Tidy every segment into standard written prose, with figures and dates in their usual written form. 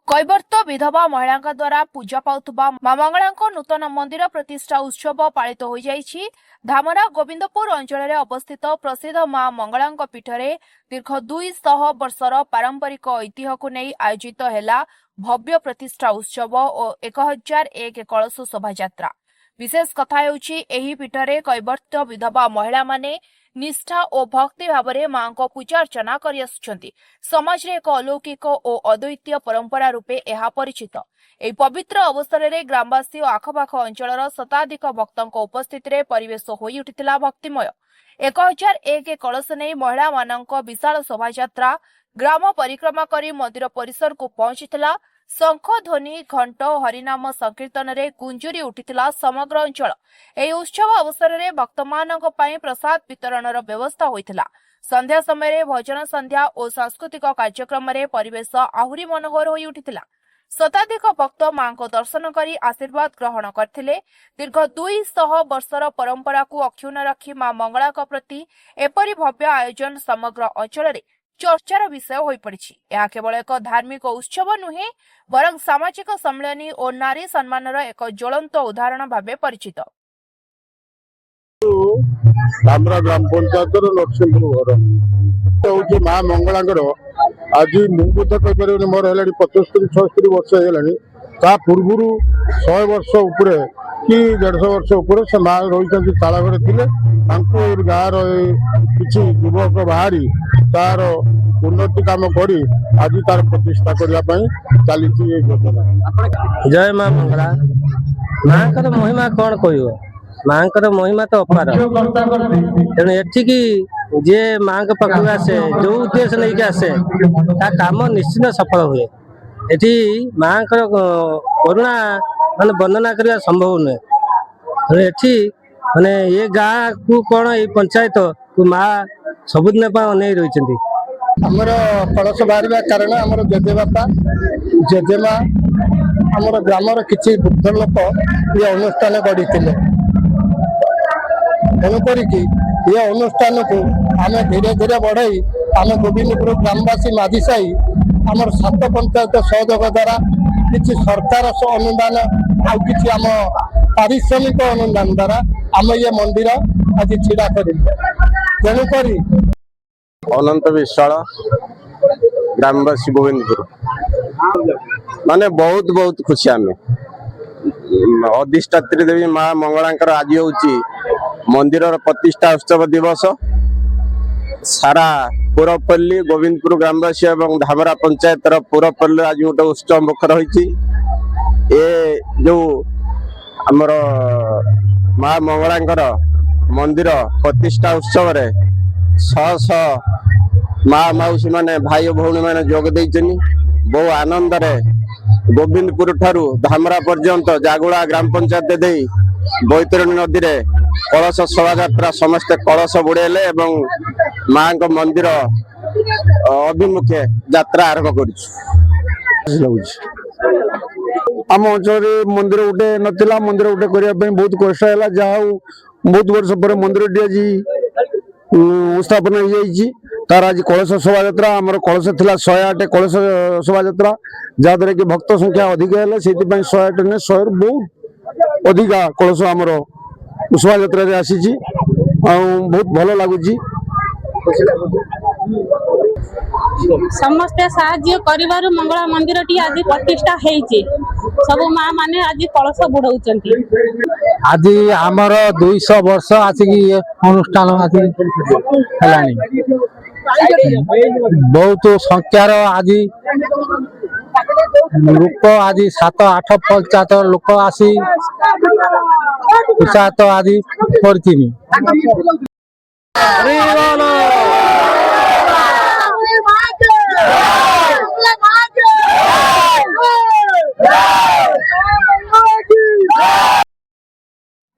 कैवर्त विधवा महिला द्वारा पूजा पाउथुबा मां मंगला नूतन मंदिर प्रतिष्ठा उत्सव पालित हो जाइछि। धामरा गोविंदपुर अंचल अवस्थित प्रसिद्ध मां मंगला पीठरे दीर्घ 200 वर्षर पारंपरिक ऐतिह्य को नहीं आयोजित है भव्य प्रतिष्ठा उत्सव और 1001 कलश शोभा यात्रा। विशेष कथा हेउछि एही पीठरे कैवर्त विधवा महिला माने निष्ठा और भक्ति भाव में मां को पूजा अर्चना कर समाज रे एक अलौकिक और अद्वितीय परंपरा रूपे यह परिचित। एही पवित्र अवसर में ग्रामवासी और आखपाख अंचल शताधिक भक्तों उपस्थित परिवेश होई उठिथिला भक्तिमय। 1001 कलश नहीं महिला मानक विशाल शोभा यात्रा ग्राम परिक्रमा करी मंदिर परिसर को पहुंचीथिला। शंख ध्वनि घंट हरिनाम संकीर्तन रे गुंजुरी उठिथिला समग्र अंचल। एही उत्सव अवसर में भक्तमानक पई प्रसाद वितरणर व्यवस्था होइथिला। संध्या समय रे भजन संध्या और सांस्कृतिक कार्यक्रम रे परिवेश आहुरी मनोहर होई उठिथिला। शताधिक भक्त मां को दर्शन करी आशीर्वाद ग्रहण करथिले। दीर्घ 200 वर्षर परंपरा को अक्षुण्ण रखी मां मंगला प्रति एपरी भव्य आयोजन समग्र अंचल रे चर्चार विषय हो पड़ी। यह केवल एक धार्मिक उत्सव नुहे बरं सामाजिक सम्मेलन और नारी सम्मानर एक ज्वलंत उदाहरण भाव परिचित। धामरा ग्राम पंचायत लक्ष्मीपुर घर हूँ माँ मंगला आज मुझे तो कहीपर मोर है 75-76 वर्ष है पूर्व 100 वर्ष उपर कि 150 वर्ष उपर से माँ रही ताला घरे थे गाँव किसी युवक बाहरी तार उन्नति काम कर आज तार प्रतिष्ठा करने चली योजना। जय मां मंगला माँ का महिमा कौन कह माँ का महिमा तो अपार तेणु एठिकी जे माँ के पाखु आसे जो उद्देश्य नहीं के आसे ता काम निश्चित सफल हुए। एठी माँ का करुणा माने वर्णना करने संभव नुहे। एठी माने ये गाँ को कौन ये पंचायत को माँ सबुदिन अनै रही। आमर कलश बाहर कारण आमर जेजेबापा जेजेमा आमर ग्रामर किसी वृद्ध लोक ये अनुष्ठान गढ़ी तेणुक ये अनुष्ठान को आम धीरे धीरे बढ़ाई आम गोविंदपुर ग्रामवासी माझी साही आमर 7 पंचायत सहयोग द्वारा किसी सरकार अनुदान आम पारिश्रमिक अनुदान द्वारा आम ये मंदिर आज छिड़ा कर तेणुक अनंत विशाल ग्रामवासी गोविंदपुर माने बहुत बहुत खुशी आम अधिष्ठात्री देवी माँ मंगला आज हूँ मंदिर प्रतिष्ठा उत्सव दिवस। सारा पुरपल्ली गोविंदपुर ग्रामवासी और धामरा पंचायत पुरपल्ली आज गोटे उत्सव मुखर होती जो आमर माँ मंगला मंदिर प्रतिष्ठा उत्सव रे 100 माँ मौसी माने भाई भौणी माने जोग देइछनी। बहु आनंद रे गोविंदपुर ठारू धामरा पर्यंत जागुड़ा ग्राम पंचायत दे बैतरणी नदी रे कलश शोभा यात्रा समस्त कलश बुड़ेले एवं माँ को मंदिर अभिमुखे यात्रा आरंभ कर आम अंचल मंदिर गोटे नथिला मंदिर गोटे करने बहुत कष्ट है जहाँ बहुत वर्ष पर मंदिर आज स्थापन हो जाइए। तार आज कलश शोभा यात्रा आमर कलश थिला 108 कलश शोभा यात्रा जहाँद्वारा कि भक्त संख्या अधिक है से 108 ने 100 बहुत अधिक कलश आमर शोभा यात्रा आसी बहुत भल लगुच। समस्ते साहाय्य करिवारु मंगला मंदिर टी आज प्रतिष्ठा हेइची सब मां माने आज कलश बुड़ाउचंती। आज आमर 200 वर्ष आसिक अनुष्ठान आज हेलानी बहुत संख्यार आज लोक आज 7-8 पंचायत लोक आसी उत्साह आज करथिनी।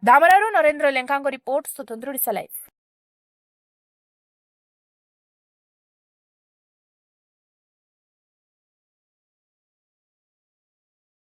धामरारू नरेंद्र लेंका रिपोर्ट स्वतंत्र ओडिशा लाइव।